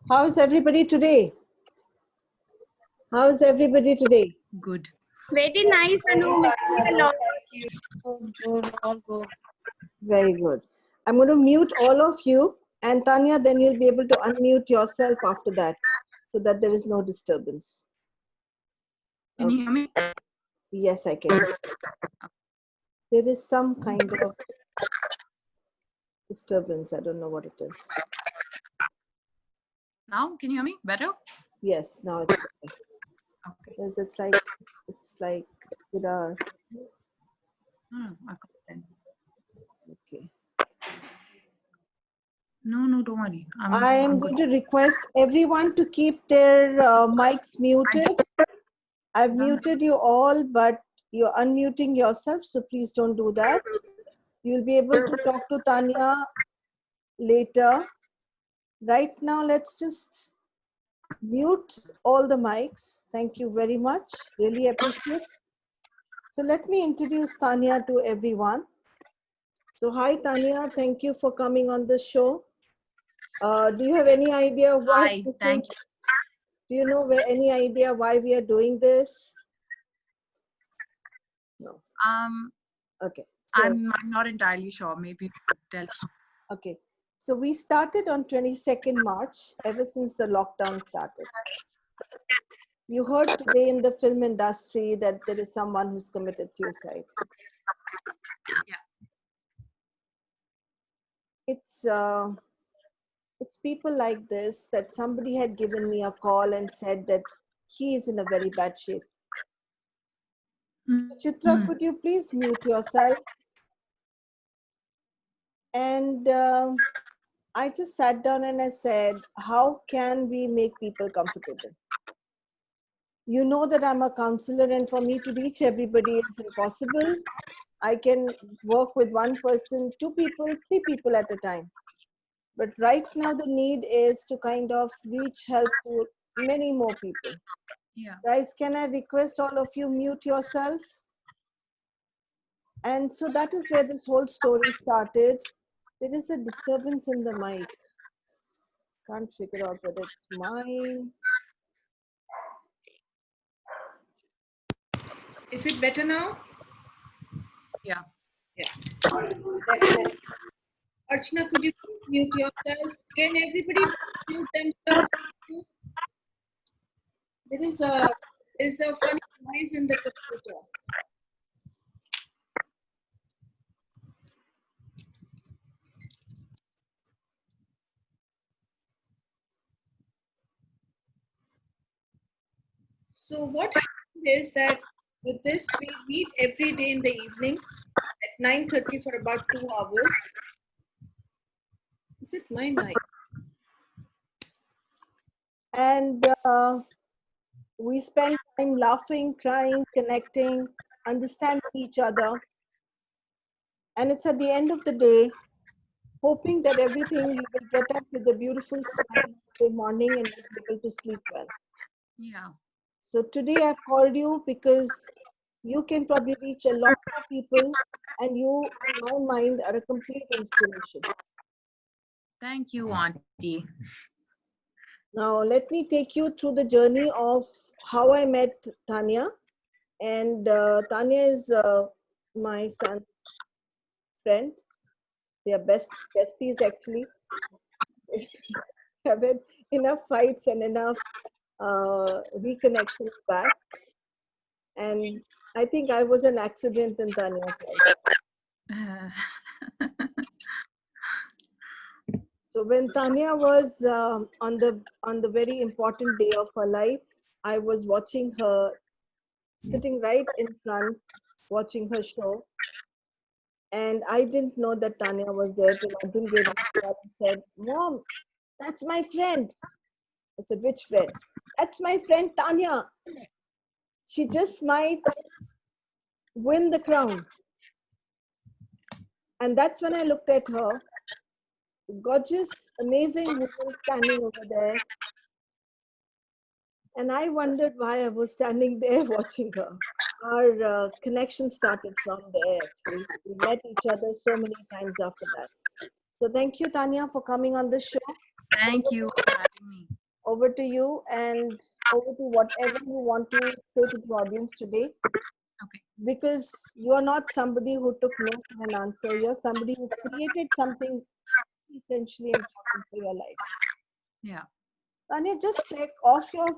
How's everybody today? How's everybody today? Good. Very nice, Anu. All good. Very good. I'm going to mute all of you, and Tanya, then you'll be able to unmute yourself after that so that there is no disturbance. Can you hear me? Yes, I can. There is some kind of disturbance. I don't know what it is. Now, can you hear me better? Yes, now it's better. Okay. Yes, it's like there are. Okay. No, don't worry. I am going to request everyone to keep their mics muted. I've muted you all, but you're unmuting yourself, so please don't do that. You'll be able to talk to Tanya later. Right now, let's just mute all the mics. Thank you very much. Really appreciate. So let me introduce Tanya to everyone. So hi, Tanya. Thank you for coming on the show. Do you have any idea why Hi, this thank is? you. Do you know any idea why we are doing this? No. Okay. So, I'm not entirely sure. Maybe you could tell. okay. So we started on 22nd March, ever since the lockdown started. You heard today in the film industry that there is someone who's committed suicide. Yeah. It's people like this that somebody had given me a call and said that he is in a very bad shape. So Chitra, could you please mute yourself? And I just sat down and I said, how can we make people comfortable? You know that I'm a counselor, and for me to reach everybody is impossible. I can work with one person, two people, three people at a time. But right now the need is to kind of reach help to many more people. Yeah. Guys, can I request all of you mute yourself? And so that is where this whole story started. There is a disturbance in the mic. Can't figure out whether it's mine. Is it better now? Yeah. Yeah. Definitely. Archana, could you mute yourself? Can everybody mute themselves? There is a funny noise in the computer. So what happened is that with this, we meet every day in the evening at 9:30 for about 2 hours. Is it my mic? And we spend time laughing, crying, connecting, understanding each other. And it's at the end of the day, hoping that everything you will get up with a beautiful smile in the morning and you'll be able to sleep well. Yeah. So today I've called you because you can probably reach a lot more people, and you, in my mind, are a complete inspiration. Thank you, Auntie. Now, let me take you through the journey of how I met Tanya. And Tanya is my son's friend. They are besties, actually. Have had enough fights and enough reconnections back. And I think I was an accident in Tanya's life. So when Tanya was on the very important day of her life, I was watching her, sitting right in front, watching her show. And I didn't know that Tanya was there till Arjun gave me a call and said, "Mom, that's my friend." I said, "Which friend?" "That's my friend Tanya. She just might win the crown." And that's when I looked at her, gorgeous, amazing woman standing over there. And I wondered why I was standing there watching her. Our connection started from there, actually. We met each other so many times after that. So thank you, Tanya, for coming on this show. Thank you. I over to you and over to whatever you want to say to the audience today. Okay. Because you are not somebody who took no for an answer. You're somebody who created something essentially important for your life. Yeah. Tanya, just check off your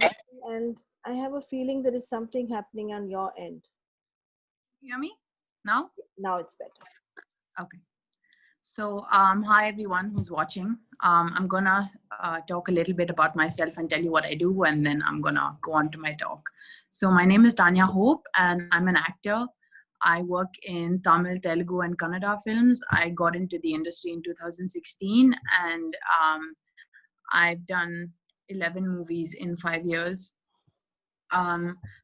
this thing, and I have a feeling there is something happening on your end. You hear me now? Now it's better. Okay. So, hi everyone who's watching. I'm gonna talk a little bit about myself and tell you what I do, and then I'm gonna go on to my talk. So, my name is Tanya Hope, and I'm an actor. I work in Tamil, Telugu, and Kannada films. I got into the industry in 2016, and I've done 11 movies in 5 years.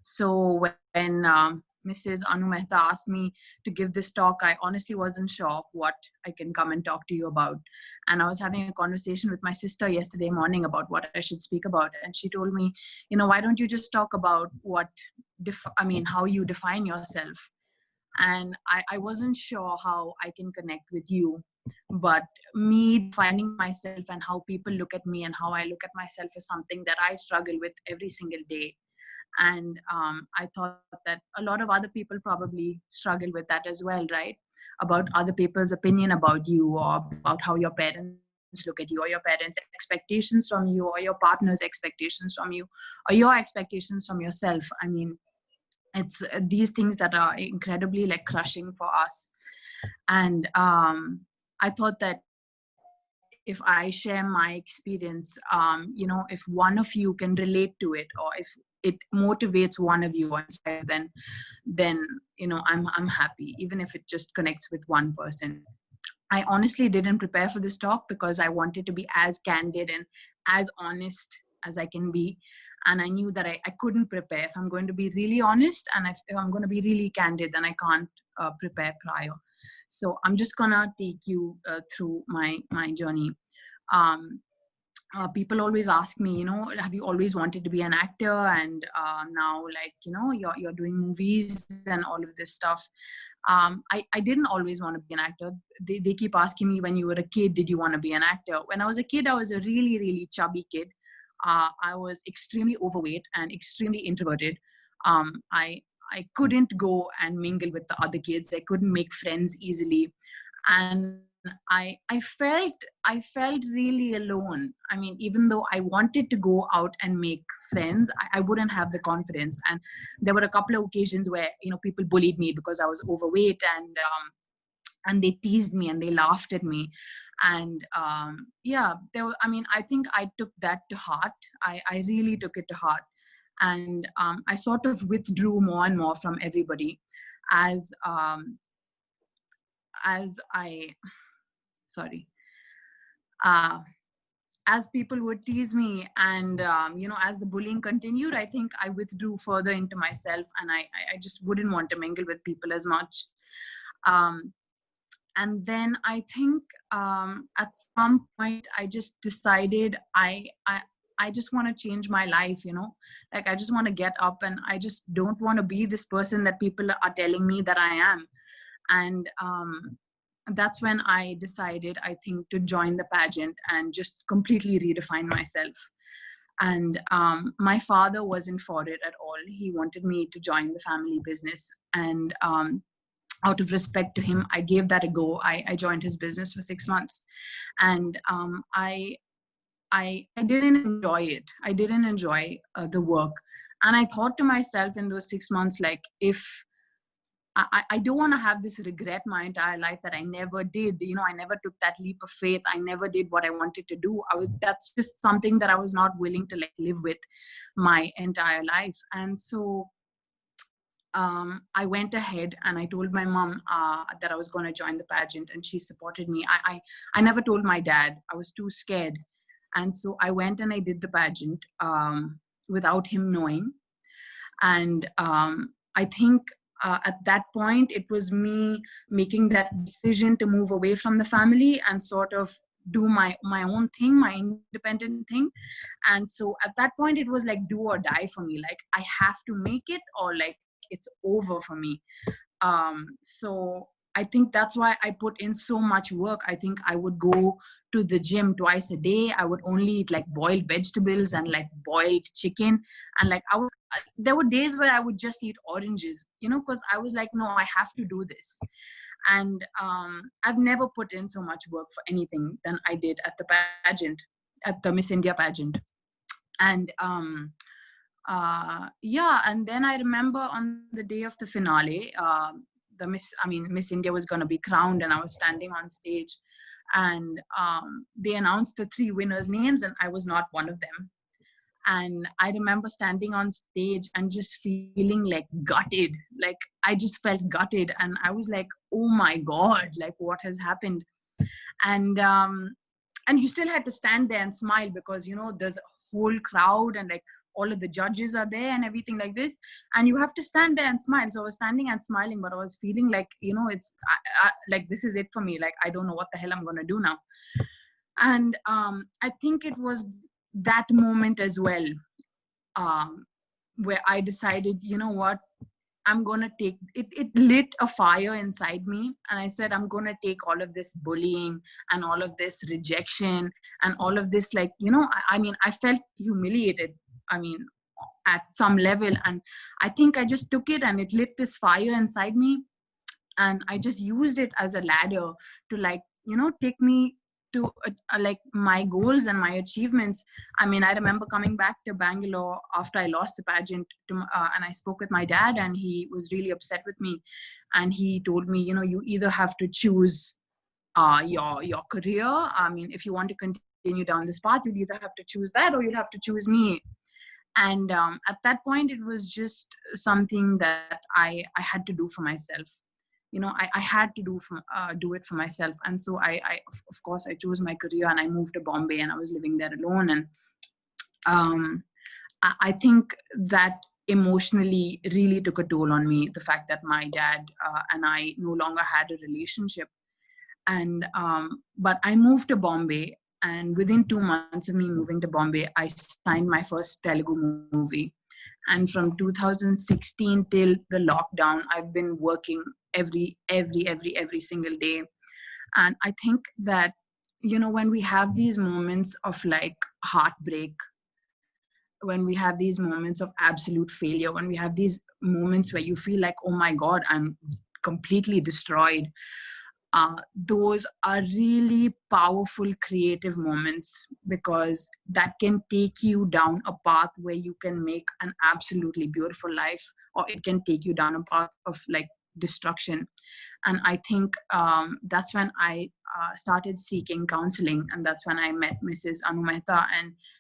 So when Mrs. Anu Mehta asked me to give this talk, I honestly wasn't sure what I can come and talk to you about. And I was having a conversation with my sister yesterday morning about what I should speak about. And she told me, why don't you just talk about how you define yourself? And I wasn't sure how I can connect with you. But me defining myself and how people look at me and how I look at myself is something that I struggle with every single day. And I thought that a lot of other people probably struggle with that as well, right? About other people's opinion about you, or about how your parents look at you, or your parents' expectations from you, or your partner's expectations from you, or your expectations from yourself. I mean, it's these things that are incredibly like crushing for us. And I thought that if I share my experience, if one of you can relate to it, or if it motivates one of you or inspires you, then I'm happy, even if it just connects with one person. I honestly didn't prepare for this talk because I wanted to be as candid and as honest as I can be. And I knew that I couldn't prepare. If I'm going to be really honest, and if I'm going to be really candid, then I can't prepare prior. So I'm just gonna take you through my journey. Um, People always ask me, have you always wanted to be an actor? And now, like, you're doing movies and all of this stuff. I didn't always want to be an actor. They keep asking me, when you were a kid, did you want to be an actor? When I was a kid, I was a really, really chubby kid. I was extremely overweight and extremely introverted. I couldn't go and mingle with the other kids. I couldn't make friends easily. And I felt really alone. I mean, even though I wanted to go out and make friends, I wouldn't have the confidence. And there were a couple of occasions where people bullied me because I was overweight, and they teased me and they laughed at me. And I think I took that to heart. I really took it to heart. And I sort of withdrew more and more from everybody as as I sorry uh, as people would tease me, and as the bullying continued, I think I withdrew further into myself, and I just wouldn't want to mingle with people as much. um, and then I think at some point I just decided I just want to change my life. Like, I just want to get up, and I just don't want to be this person that people are telling me that I am. And that's when I decided, I think, to join the pageant and just completely redefine myself. And my father wasn't for it at all. He wanted me to join the family business. And out of respect to him, I gave that a go. I joined his business for 6 months. And I didn't enjoy it. I didn't enjoy the work. And I thought to myself in those 6 months, like, if I don't want to have this regret my entire life that I never did. I never took that leap of faith. I never did what I wanted to do. That's just something that I was not willing to like live with my entire life. And so I went ahead and I told my mom that I was going to join the pageant, and she supported me. I never told my dad. I was too scared. And so I went and I did the pageant without him knowing. And I think at that point, it was me making that decision to move away from the family and sort of do my own thing, my independent thing. And so at that point, it was like do or die for me. Like, I have to make it, or like it's over for me. So I think that's why I put in so much work. I think I would go to the gym twice a day. I would only eat like boiled vegetables and like boiled chicken. And like there were days where I would just eat oranges, because I was like, no, I have to do this. And I've never put in so much work for anything than I did at the pageant, at the Miss India pageant. And and then I remember on the day of the finale, Miss India was going to be crowned, and I was standing on stage, and they announced the 3 winners' names, and I was not one of them. And I remember standing on stage and just feeling like gutted. Like I just felt gutted, and I was like, oh my God, like what has happened? And you still had to stand there and smile, because there's a whole crowd, and like all of the judges are there and everything like this, and you have to stand there and smile. So I was standing and smiling, but I was feeling like, it's like, this is it for me. Like I don't know what the hell I'm gonna do now. And I think it was that moment as well, where I decided, what, I'm gonna take it. It lit a fire inside me, and I said, I'm gonna take all of this bullying and all of this rejection and all of this, like, I felt humiliated, at some level, and I think I just took it, and it lit this fire inside me, and I just used it as a ladder to, like, take me to like my goals and my achievements. I remember coming back to Bangalore after I lost the pageant and I spoke with my dad, and he was really upset with me, and he told me, you either have to choose your career. If you want to continue down this path, you'll either have to choose that, or you'll have to choose me. And at that point, it was just something that I had to do for myself. I had to do it for myself. And so I of course I chose my career, and I moved to Bombay, and I was living there alone. And I think that emotionally really took a toll on me, the fact that my dad and I no longer had a relationship. And but I moved to Bombay, and within 2 months of me moving to Bombay, I signed my first Telugu movie. And from 2016 till the lockdown, I've been working every single day. And I think that, when we have these moments of like heartbreak, when we have these moments of absolute failure, when we have these moments where you feel like, oh my God, I'm completely destroyed, those are really powerful creative moments, because that can take you down a path where you can make an absolutely beautiful life, or it can take you down a path of like destruction. And I think that's when I started seeking counseling, and that's when I met Mrs. Anu Mehta,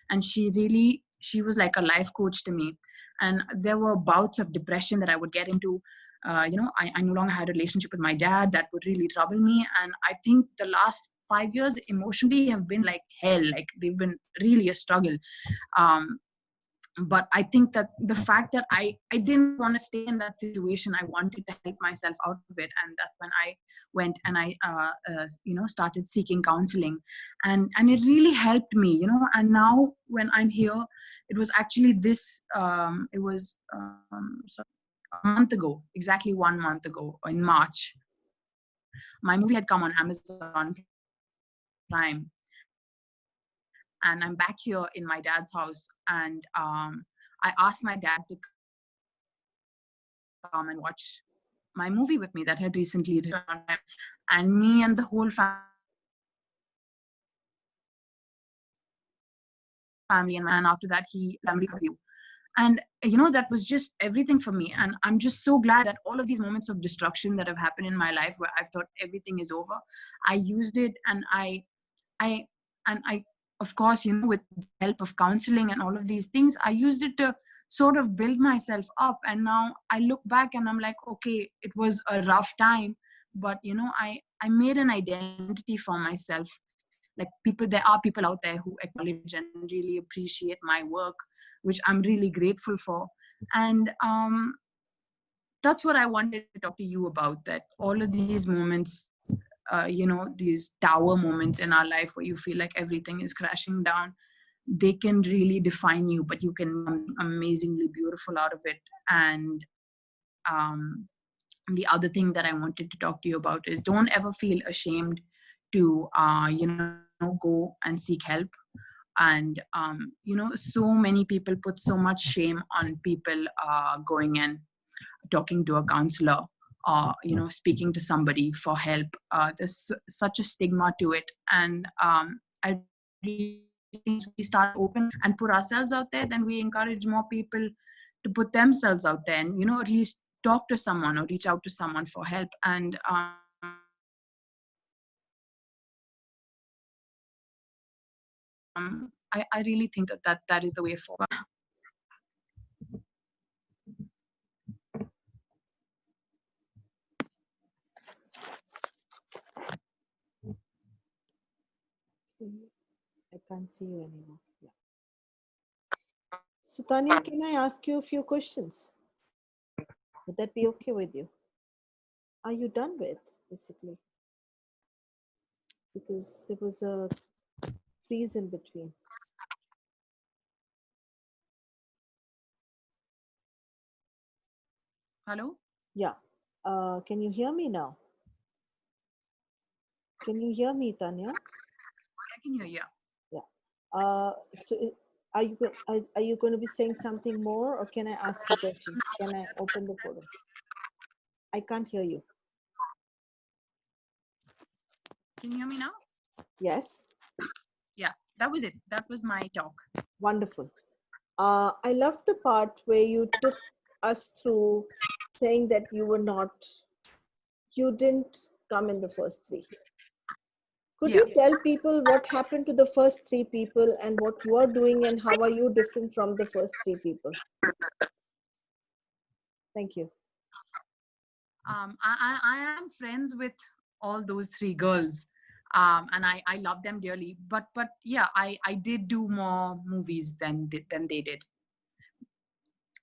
and she was like a life coach to me. And there were bouts of depression that I would get into. I no longer had a relationship with my dad that would really trouble me. And I think the last 5 years emotionally have been like hell. Like they've been really a struggle. But I think that the fact that I didn't want to stay in that situation, I wanted to help myself out of it. And that's when I went and I, started seeking counseling. And it really helped me, and now when I'm here, it was actually a month ago, exactly 1 month ago, in March, my movie had come on Amazon Prime, and I'm back here in my dad's house. And I asked my dad to come and watch my movie with me that had recently returned on Prime. And me and the whole family, and after that, he family review. And that was just everything for me. And I'm just so glad that all of these moments of destruction that have happened in my life, where I've thought everything is over, I used it, and I of course, with the help of counseling and all of these things, I used it to sort of build myself up. And now I look back and I'm like, okay, it was a rough time, but I made an identity for myself. Like there are people out there who acknowledge and really appreciate my work, which I'm really grateful for. And that's what I wanted to talk to you about, that all of these moments, these tower moments in our life where you feel like everything is crashing down, they can really define you, but you can be amazingly beautiful out of it. And the other thing that I wanted to talk to you about is don't ever feel ashamed to, go and seek help. And, so many people put so much shame on people going and talking to a counselor or, speaking to somebody for help. There's such a stigma to it. And I really think once we start open and put ourselves out there, then we encourage more people to put themselves out there and, at least talk to someone or reach out to someone for help. And I really think that is the way forward. I can't see you anymore. Yeah. So Tanya, can I ask you a few questions? Would that be okay with you? Are you done with, basically? Because there was a freeze in between. Hello? Yeah. Can you hear me now? Can you hear me, Tanya? I can hear you. Yeah. So are you going to be saying something more, or can I ask you questions? Can I open the forum? I can't hear you. Can you hear me now? Yes. Yeah, that was it. That was my talk. Wonderful. I love the part where you took us through saying that you didn't come in the first three. Could Yeah. you tell people what happened to the first three people and what you are doing and how are you different from the first three people? Thank you. I am friends with all those three girls. And I love them dearly. But yeah, I did do more movies than they did.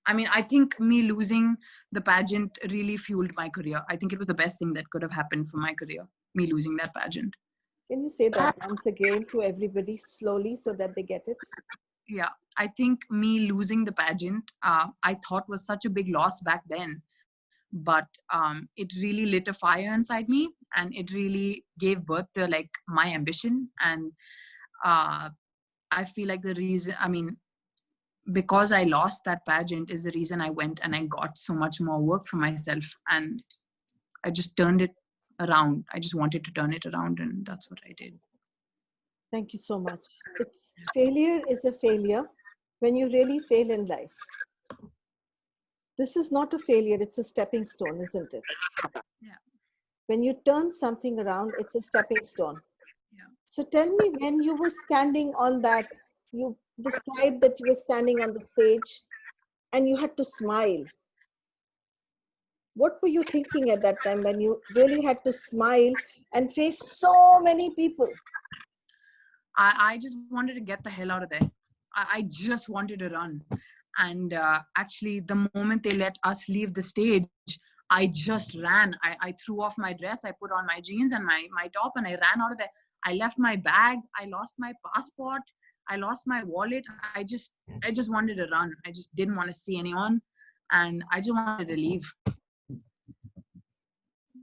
I mean, I think me losing the pageant really fueled my career. I think it was the best thing that could have happened for my career, me losing that pageant. Can you say that once again to everybody slowly so that they get it? Yeah, I think me losing the pageant, I thought was such a big loss back then. But it really lit a fire inside me, and it really gave birth to like my ambition. And I feel like the reason, I mean, because I lost that pageant is the reason I went and I got so much more work for myself, and I just turned it around. I just wanted to turn it around, and that's what I did. Thank you so much. Failure is a failure when you really fail in life. This is not a failure, it's a stepping stone, isn't it? Yeah. When you turn something around, it's a stepping stone. Yeah. So tell me, when you were standing on that, you described that you were standing on the stage and you had to smile. What were you thinking at that time when you really had to smile and face so many people? I just wanted to get the hell out of there. I just wanted to run. And actually, the moment they let us leave the stage, I just ran. I threw off my dress, I put on my jeans and my top, and I ran out of there. I left my bag, I lost my passport, I lost my wallet. I just wanted to run. I just didn't want to see anyone, and I just wanted to leave.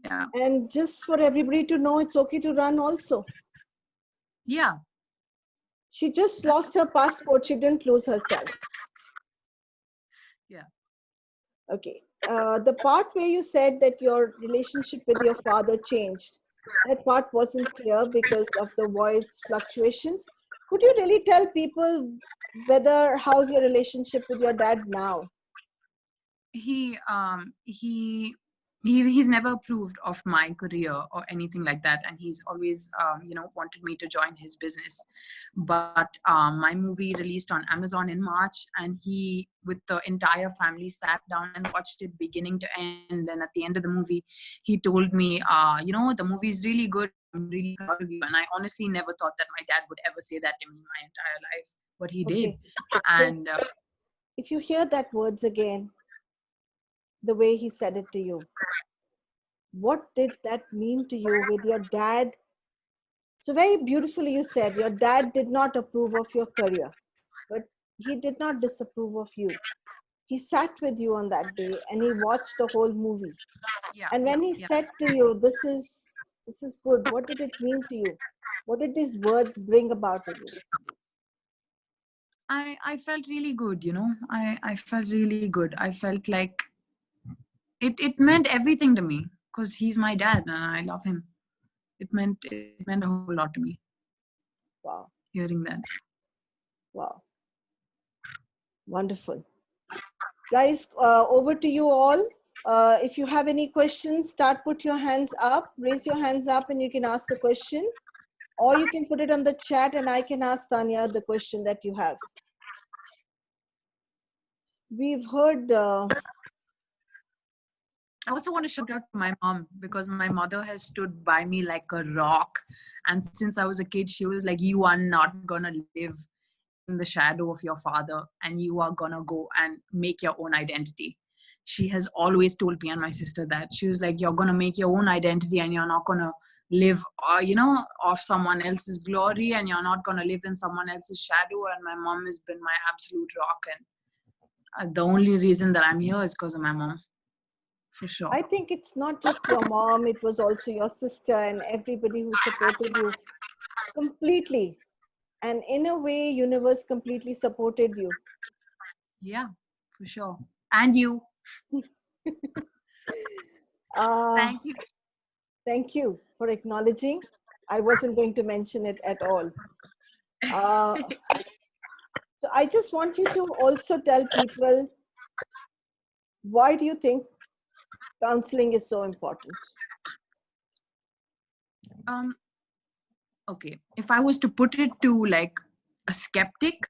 Yeah. And just for everybody to know, it's okay to run also. Yeah. She just lost her passport. She didn't lose herself. Yeah. Okay. The part where you said that your relationship with your father changed, that part wasn't clear because of the voice fluctuations. Could you really tell people how's your relationship with your dad now? He's never approved of my career or anything like that, and he's always wanted me to join his business. But my movie released on Amazon in March, and he, with the entire family, sat down and watched it beginning to end. And at the end of the movie, he told me, the movie is really good, I'm really proud of you. And I honestly never thought that my dad would ever say that to me my entire life, but he did. And if you hear that words again, the way he said it to you, what did that mean to you with your dad? So very beautifully you said your dad did not approve of your career, but he did not disapprove of you. he sat with you on that day and he watched the whole movie. Yeah. And when yeah, he yeah. said to you, this is good, what did it mean to you? What did these words bring about in you? I felt really good, you know. I felt really good. I felt like it meant everything to me because he's my dad and I love him. It meant a whole lot to me. Wow. Hearing that. Wow. Wonderful. Guys, over to you all. If you have any questions, put your hands up, raise your hands up and you can ask the question. Or you can put it on the chat and I can ask Tanya the question that you have. We've heard... I also want to shout out to my mom because my mother has stood by me like a rock. And since I was a kid, she was like, you are not going to live in the shadow of your father and you are going to go and make your own identity. She has always told me and my sister that. She was like, you're going to make your own identity and you're not going to live, off someone else's glory and you're not going to live in someone else's shadow. And my mom has been my absolute rock. And the only reason that I'm here is because of my mom. For sure. I think it's not just your mom, it was also your sister and everybody who supported you completely. And in a way, universe completely supported you. Yeah, for sure. And you. Thank you. Thank you for acknowledging. I wasn't going to mention it at all. So I just want you to also tell people, why do you think counseling is so important? Okay, if I was to put it to like a skeptic,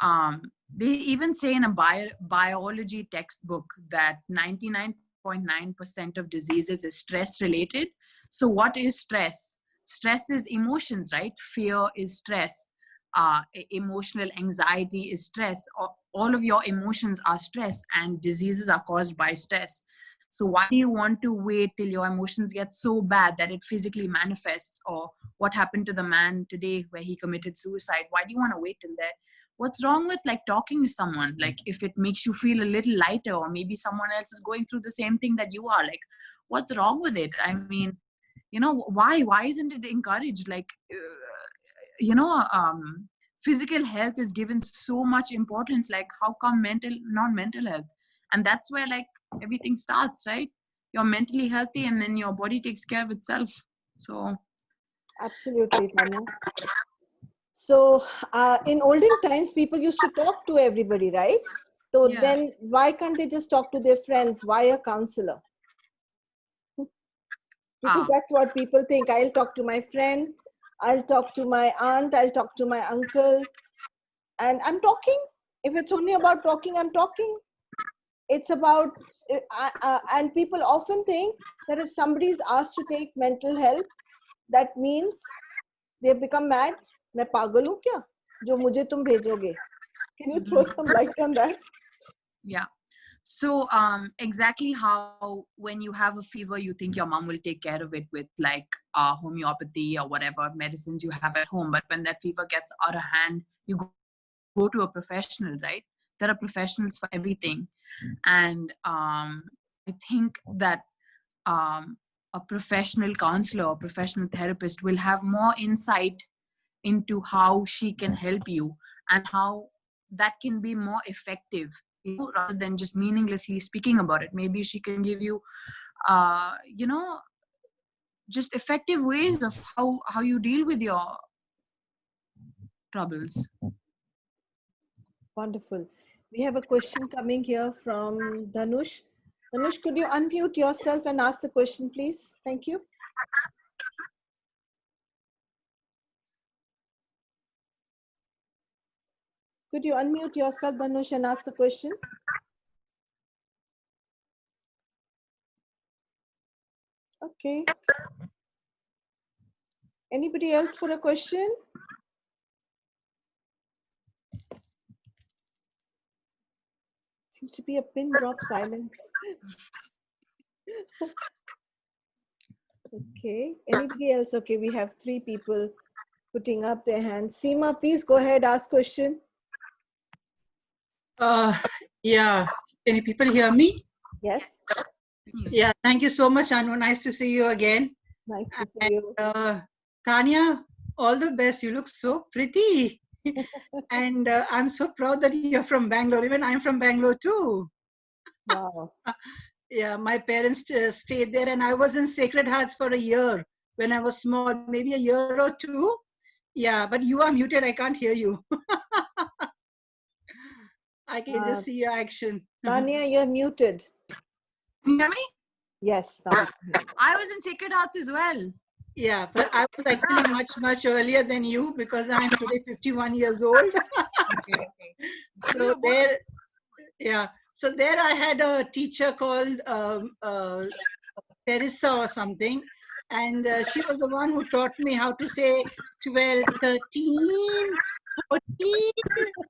they even say in a biology textbook that 99.9% of diseases is stress related. So what is stress? Stress is emotions, right? Fear is stress. Emotional anxiety is stress. All of your emotions are stress, and diseases are caused by stress. So why do you want to wait till your emotions get so bad that it physically manifests? Or what happened to the man today where he committed suicide? Why do you want to wait till that? What's wrong with like talking to someone? Like if it makes you feel a little lighter, or maybe someone else is going through the same thing that you are, like what's wrong with it? I mean, why isn't it encouraged? Like physical health is given so much importance. Like how come not mental health? And that's where like everything starts, right? You're mentally healthy and then your body takes care of itself. So absolutely, Tanya. So in olden times, people used to talk to everybody, right? So yeah. then why can't they just talk to their friends? Why a counselor? Because that's what people think. I'll talk to my friend, I'll talk to my aunt, I'll talk to my uncle. And I'm talking. If it's only about talking, I'm talking. It's about, and people often think that if somebody is asked to take mental health, that means they become mad. मैं पागल हूँ क्या जो मुझे तुम भेजोगे? Can you throw some light on that? Yeah. So exactly how when you have a fever, you think your mom will take care of it with like homeopathy or whatever medicines you have at home. But when that fever gets out of hand, you go to a professional, right? There are professionals for everything. And I think that a professional counselor or professional therapist will have more insight into how she can help you and how that can be more effective, rather than just meaninglessly speaking about it. Maybe she can give you just effective ways of how you deal with your troubles. Wonderful. We have a question coming here from Dhanush. Dhanush, could you unmute yourself and ask the question, please? Thank you. Could you unmute yourself, Dhanush, and ask the question? Okay. Anybody else for a question? Seems to be a pin drop silence. Okay. Anybody else? Okay, we have 3 people putting up their hands. Seema, please go ahead, ask question. Yeah. Can you people hear me? Yes. Yeah. Thank you so much, Anu. Nice to see you again. Nice to see And you. Tanya, all the best. You look so pretty. And I'm so proud that you're from Bangalore. Even I'm from Bangalore too. Wow. Yeah, my parents stayed there, and I was in Sacred Hearts for a year when I was small, maybe a year or two. Yeah, but you are muted. I can't hear you. I can just Uh, see your action. Tanya, you're muted. Can you hear me? Yes. Now we can hear you. I was in Sacred Hearts as well. Yeah, but I was actually much earlier than you because I'm today 51 years old. Okay. So there, yeah. So there I had a teacher called Teresa or something. And she was the one who taught me how to say 12, 13, 14,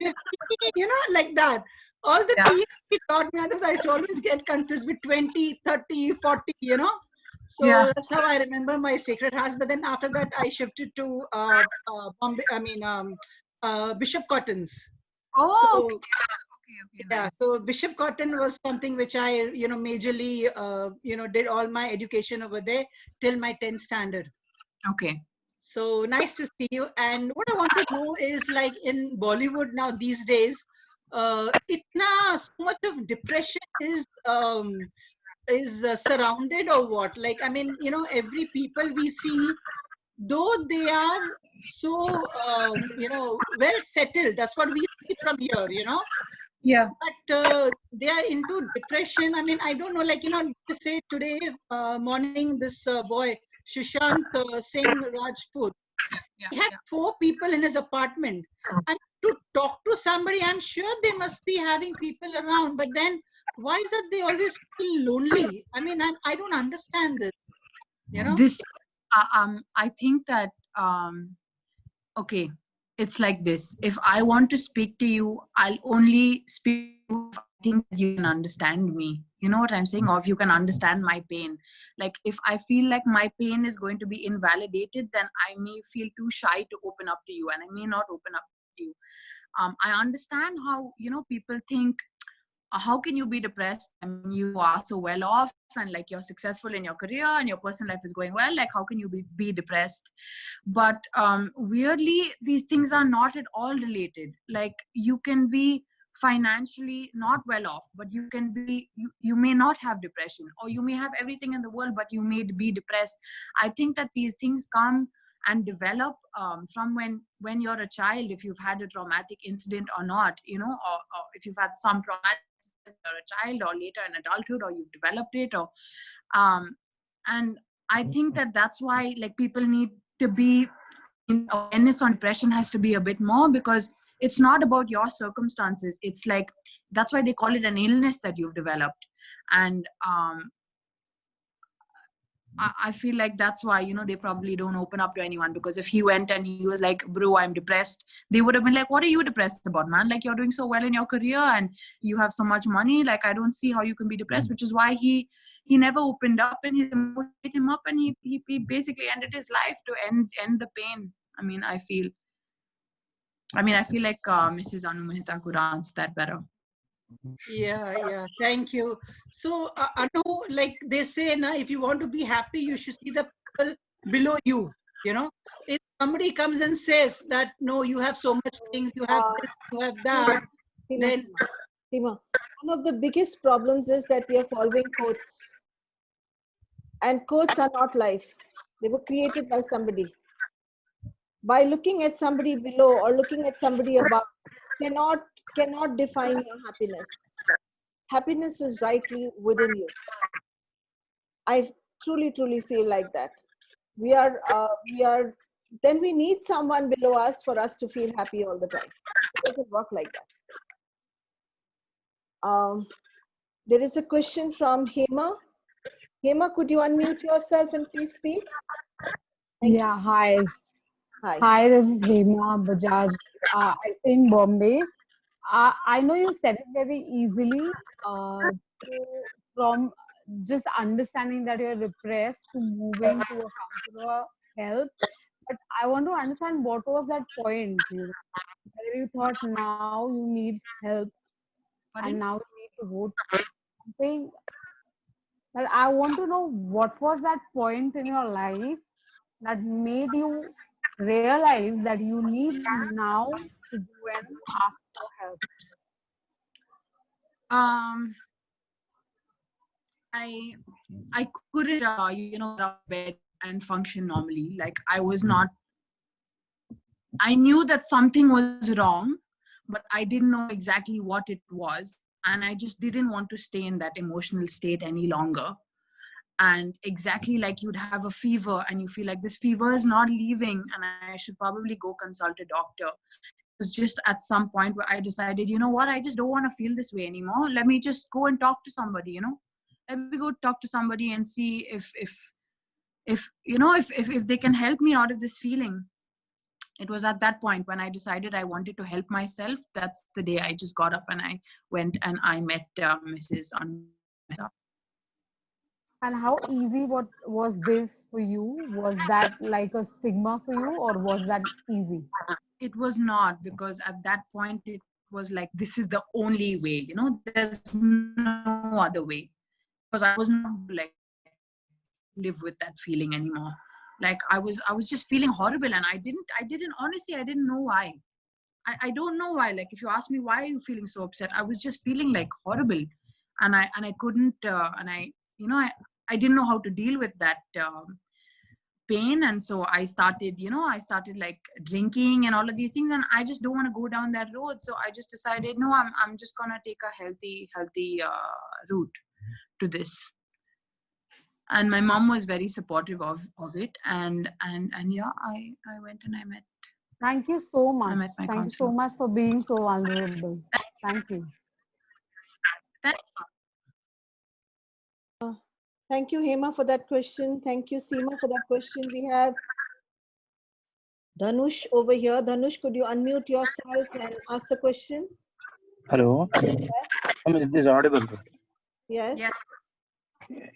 15, like that. All the Yeah. things she taught me, otherwise I used to always get confused with 20, 30, 40. Yeah. So that's how I remember my Sacred Hearts. But then after that, I shifted to Bombay, Bishop Cotton's. Oh, So okay, yeah, nice. so Bishop Cotton was something which I, majorly, did all my education over there till my 10th standard. Okay. So nice to see you. And what I want to know is, like, in Bollywood now these days, itna so much of depression is surrounded, or what? Like, I mean, every people we see, though they are so well settled, that's what we see from here. Yeah. But they are into depression. I mean, I don't know, like, they say today morning, this boy, Sushant Singh Rajput, Yeah. he had 4 people in his apartment. And to talk to somebody, I'm sure they must be having people around. But then, why is it they always feel lonely? I mean, I don't understand this. This, I think that, okay, it's like this. If I want to speak to you, I'll only speak to you if I think that you can understand me. You know what I'm saying? Or if you can understand my pain. Like, if I feel like my pain is going to be invalidated, then I may feel too shy to open up to you, and I may not open up to you. I understand how, people think, how can you be depressed? I mean, you are so well off, and like, you're successful in your career and your personal life is going well. Like, how can you be depressed? But weirdly, these things are not at all related. Like, you can be financially not well off, but you may not have depression, or you may have everything in the world, but you may be depressed. I think that these things come and develop from when you're a child, if you've had a traumatic incident or not, or if you've had some traumatic incident or a child, or later in adulthood, or you've developed it, or and I think that that's why, like, people need to be, awareness on depression has to be a bit more, because it's not about your circumstances. It's like, that's why they call it an illness that you've developed. And I feel like that's why, they probably don't open up to anyone, because if he went and he was like, bro, I'm depressed, they would have been like, what are you depressed about, man? Like, you're doing so well in your career and you have so much money. Like, I don't see how you can be depressed, which is why he never opened up, and he motivated him up, and he basically ended his life to end the pain. I mean, I feel like Mrs. Anu Mehta could answer that better. Yeah, thank you. So, Anu, like they say, na, if you want to be happy, you should see the people below you. If somebody comes and says that, no, you have so much things, you have this, you have that, then Seema, one of the biggest problems is that we are following quotes. And quotes are not life. They were created by somebody. By looking at somebody below or looking at somebody above cannot define your happiness. Happiness is rightly within you. I truly feel like that. We are. Then we need someone below us for us to feel happy all the time. It doesn't work like that. There is a question from Hema. Hema, could you unmute yourself and please speak? Yeah, hi. Hi. Hi, this is Hema Bajaj. I stay in Bombay. I know you said it very easily. From just understanding that you're depressed to moving to a counselor help. But I want to understand, what was that point, where you thought now you need help. and now you need to vote. I'm saying that I want to know what was that point in your life that made you realize that you need now to go and ask for help. I couldn't get out of bed and function normally. Like I knew that something was wrong, but I didn't know exactly what it was, and I just didn't want to stay in that emotional state any longer. And exactly like you'd have a fever and you feel like this fever is not leaving and I should probably go consult a doctor. It was just at some point where I decided, you know what, I just don't want to feel this way anymore. Let me just go and talk to somebody, let me go talk to somebody and see if they can help me out of this feeling. It was at that point when I decided I wanted to help myself. That's the day I just got up and I went and I met Mrs. Anumeta. And how easy what was this for you? Was that like a stigma for you, or was that easy? It was not, because at that point it was like, this is the only way, there's no other way, because I was not like live with that feeling anymore. Like I was just feeling horrible, and I didn't honestly, I didn't know why. I don't know why. Like if you ask me why are you feeling so upset, I was just feeling like horrible, and I couldn't and I didn't know how to deal with that pain. And so I started like drinking and all of these things, and I just don't want to go down that road. So I just decided, no, I'm just gonna take a healthy route to this. And my mom was very supportive of it, and yeah, I went and I met. Thank you so I much. met my Thank you counselor. so much for being so vulnerable. Thank you. Thank you, Hema, for that question. Thank you, Seema, for that question. We have Dhanush over here. Dhanush, could you unmute yourself and ask the question? Hello. Ma'am, is this audible? Yes. Yes.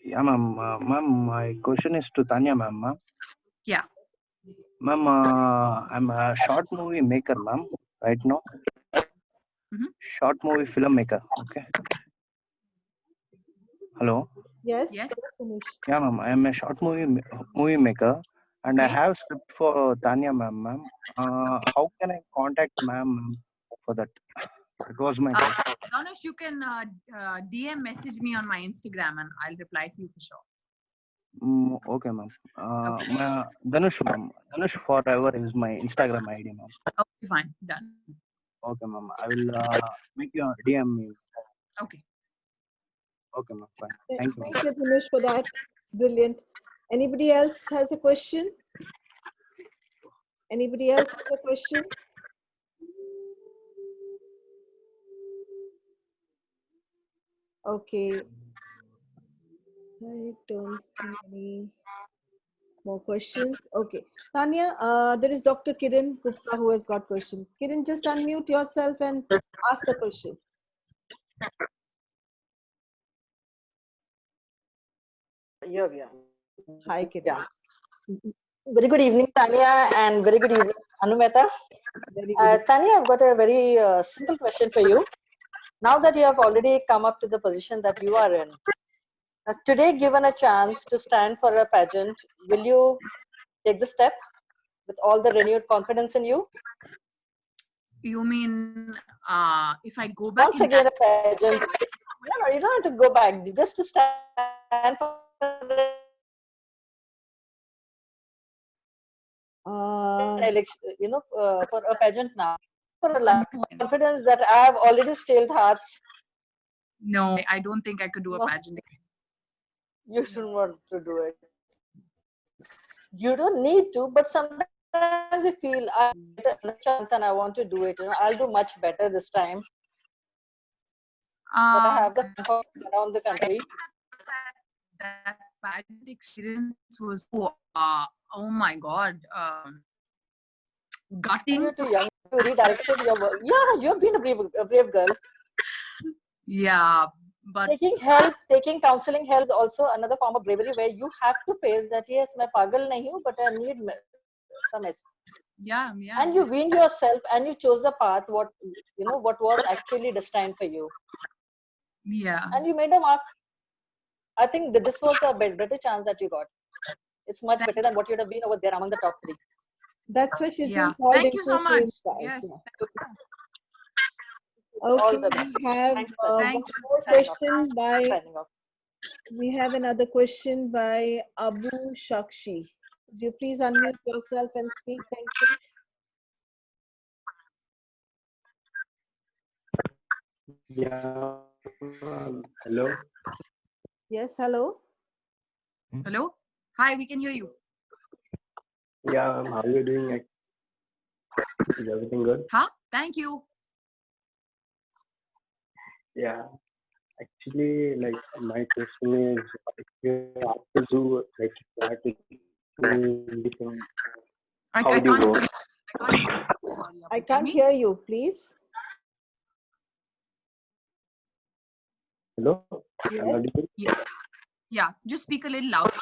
Yeah, ma'am. Ma'am, my question is to Tanya, ma'am. Yeah. Ma'am, I'm a short movie maker, ma'am, right now. Short movie filmmaker. Okay. Hello. Yes. Yes. Dhanush. Yeah, ma'am. I am a short movie maker, and I Okay. have script for Tanya, ma'am. How can I contact ma'am for that? It was my question. Dhanush, you can DM message me on my Instagram and I'll reply to you for sure. Okay, ma'am. Okay. Dhanush, ma'am. Dhanush Forever is my Instagram ID, ma'am. Okay, fine. Done. Okay, ma'am. I will make you DM me. Okay. Okay, ma'am. Fine. Thank you. Thank you, Dhanush, for that. Brilliant. Anybody else has a question? Anybody else has a question? Okay. I don't see any more questions. Okay. Tanya, there is Dr. Kiran Gupta who has got question. Kiran, just unmute yourself and ask the question. Yeah. Hi, Kiran. Yeah. Very good evening, Tanya, and very good evening, Anumeta. Very good. Tanya, I've got a very simple question for you. Now that you have already come up to the position that you are in, today given a chance to stand for a pageant, will you take the step with all the renewed confidence in you? You mean if I go back Once in again, time? a pageant. No, you don't have to go back. Just to stand for election, for a pageant now. For a lot of confidence that I have already stilled hearts. No, I don't think I could do a No. pageant. You shouldn't want to do it. You don't need to, but sometimes you feel I get a chance and I want to do it. I'll do much better this time. But I have the thought around the country. That pageant experience was oh my god, gutting. You're too young. You redirected your work. Yeah, you've been a brave girl. Yeah, but Taking help, taking counseling help is also another form of bravery where you have to face that yes, मैं पागल नहीं हूँ, but I need some Yeah. And you weaned yourself and you chose the path what was actually destined for you, Yeah. and you made a mark. I think that this was a better chance that you got. It's much better than what you'd have been over there among the top 3. That's why she's Yeah. been called Thank you into so much. shame, guys. Yes. Yeah. All Okay, the best. we have Thanks, one Tanya. Thank you. more Signing off. question by, Signing off. we have another question by Abu Shakshi. Could you please unmute yourself and speak? Thank you. Yeah. Hello. Yes, hello. Hello. Hi, we can hear you. Yeah. How are you doing? Is everything good? Huh? Thank you. Yeah. Actually, like my question is, if you have to do like you have to do anything, I how do you can't go? hear you. Sorry, I Abu. Tell can't me. hear you, please. Hello. I'm Yes. audible? Yeah. Just speak a little louder.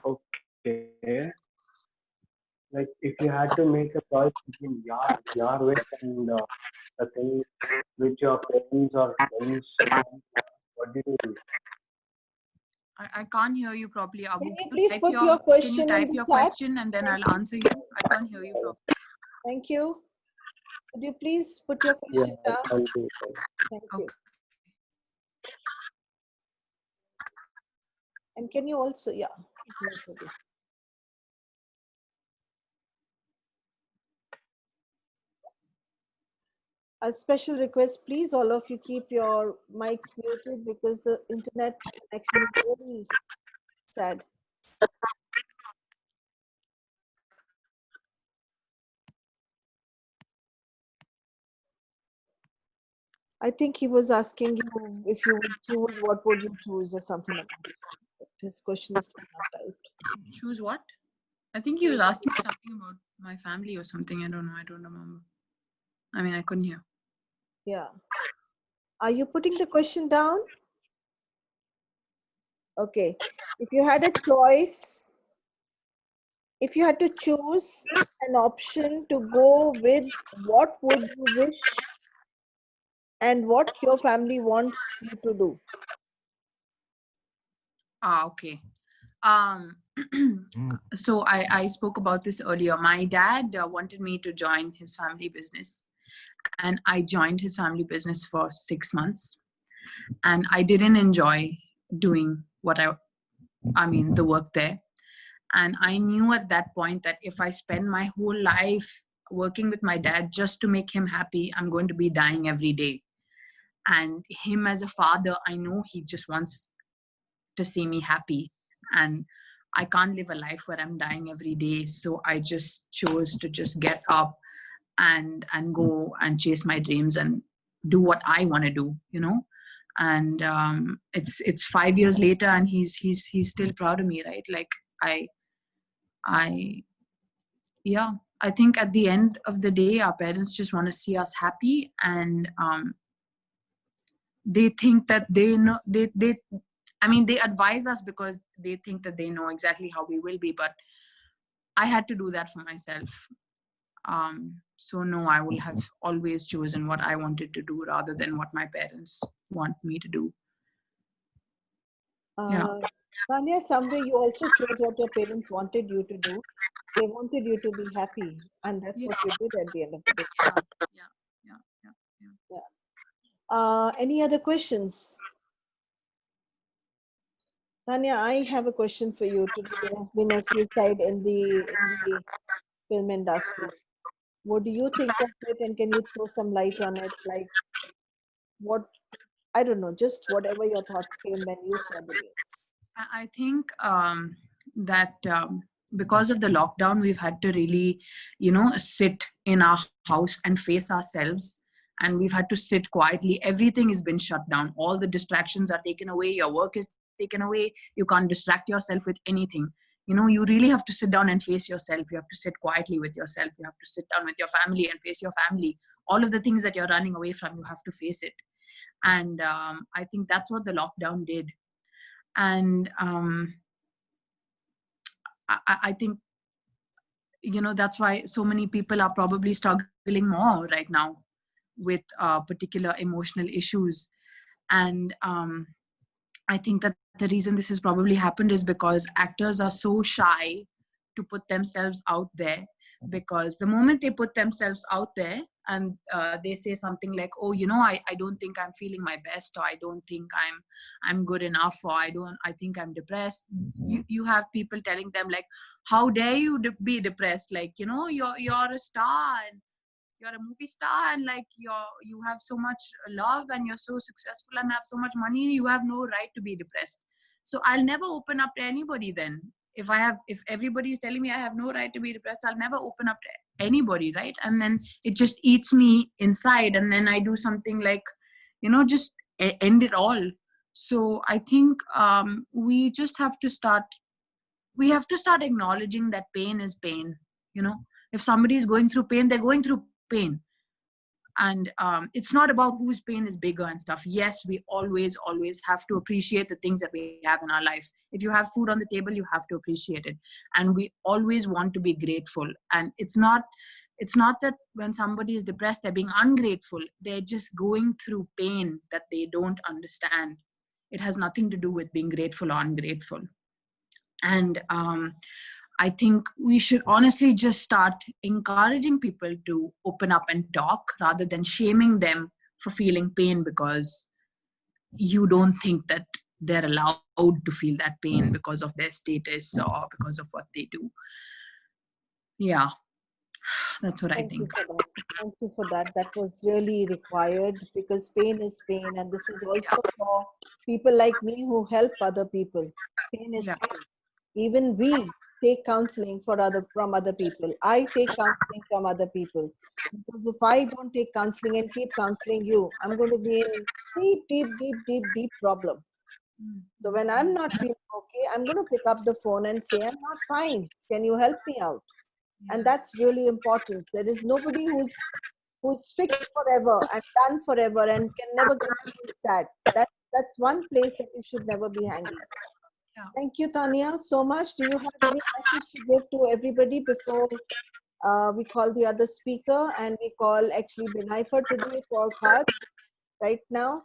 Okay. Like if you had to make a choice between your wish and the thing which your parents or friends want, what do you do? I can't hear you properly, Abu. Can you please put your Can you question in type the your chat? question and then Thank I'll answer you? I can't hear you properly. Thank you. Could you please put your Yeah, question down? I'll do it. Thank Okay. you. And can you also, yeah. A special request, please, all of you keep your mics muted because the internet connection is very sad. I think he was asking you if you would choose, what would you choose or something like that. His question is still not typed. Choose what? I think he was asking me something about my family or something. I don't know. I don't remember. I mean, I couldn't hear. Yeah. Are you putting the question down? Okay. If you had a choice, if you had to choose an option to go with, what would you wish and what your family wants you to do? Okay. So I spoke about this earlier. My dad wanted me to join his family business, and I joined his family business for 6 months, and I didn't enjoy doing the work there. And I knew at that point that if I spend my whole life working with my dad just to make him happy, I'm going to be dying every day. And him as a father, I know he just wants to see me happy, and I can't live a life where I'm dying every day. So I just chose to just get up and go and chase my dreams and do what I want to do, and it's 5 years later, and he's still proud of me, right? Like I yeah, I think at the end of the day, our parents just want to see us happy, and they think that they know, they advise us because they think that they know exactly how we will be, but I had to do that for myself. So no, I will have always chosen what I wanted to do rather than what my parents want me to do. Yeah. Tanya, somewhere you also chose what your parents wanted you to do. They wanted you to be happy, and that's what you did at the end of the day. Yeah. Any other questions? Tanya, I have a question for you. Today there has been a suicide in the film industry. What do you think of it, and can you throw some light on it? Like, what, I don't know, just whatever your thoughts came when you saw the news. I think that because of the lockdown, we've had to really, sit in our house and face ourselves. And we've had to sit quietly. Everything has been shut down. All the distractions are taken away. Your work is taken away. You can't distract yourself with anything. You really have to sit down and face yourself. You have to sit quietly with yourself. You have to sit down with your family and face your family. All of the things that you're running away from, you have to face it. And I think that's what the lockdown did. And I think that's why so many people are probably struggling more right now with particular emotional issues. And I think that the reason this has probably happened is because actors are so shy to put themselves out there, because the moment they put themselves out there and they say something like, oh, I don't think I'm feeling my best, or I don't think I'm good enough, or I think I'm depressed, you have people telling them like, how dare you be depressed, like, you're a star and you're a movie star, and like you have so much love and you're so successful and have so much money, you have no right to be depressed. So I'll never open up to anybody then. If everybody is telling me I have no right to be depressed, I'll never open up to anybody, right? And then it just eats me inside, and then I do something like, just end it all. So I think we have to start acknowledging that pain is pain. If somebody is going through pain, they're going through pain. And it's not about whose pain is bigger and stuff. Yes, we always have to appreciate the things that we have in our life. If you have food on the table, you have to appreciate it. And we always want to be grateful. And it's not that when somebody is depressed, they're being ungrateful. They're just going through pain that they don't understand. It has nothing to do with being grateful or ungrateful. And I think we should honestly just start encouraging people to open up and talk, rather than shaming them for feeling pain because you don't think that they're allowed to feel that pain because of their status or because of what they do. Yeah, that's what I think. Thank you for that. That was really required, because pain is pain, and this is also for people like me who help other people. Pain is pain. Even we take counseling from other people. I take counseling from other people, because if I don't take counseling and keep counseling you, I'm going to be in deep problem. So when I'm not feeling okay, I'm going to pick up the phone and say, I'm not fine. Can you help me out? And that's really important. There is nobody who's fixed forever and done forever and can never get to feel sad. That's one place that you should never be hanging. Yeah. Thank you, Tanya, so much. Do you have any message to give to everybody before we call the other speaker, and we call actually Binaifa to do it for cards right now?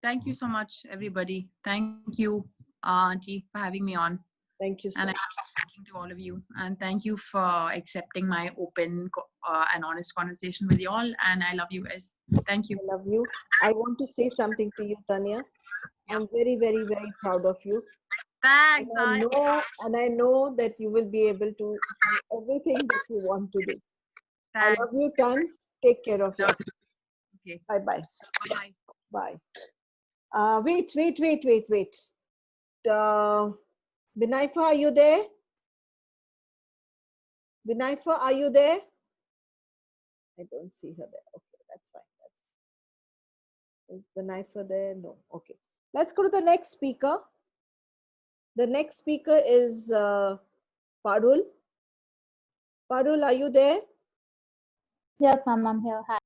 Thank you so much, everybody. Thank you, Auntie, for having me on. Thank you so much. much. I'm speaking to all of you. And thank you for accepting my open and honest conversation with you all. And I love you guys. Thank you. I love you. I want to say something to you, Tanya. I'm very, very, very proud of you. Thanks. And I know that you will be able to do everything that you want to do. Thanks. I love you tons. Take care of yourself. Okay. Bye-bye. Bye. Bye. Wait. Binaifa, are you there? Binaifa, are you there? I don't see her there. Okay, that's fine. Is Binaifa there? No. Okay. Let's go to the next speaker. The next speaker is Parul. Parul, are you there? Yes, ma'am, I'm here. Hi.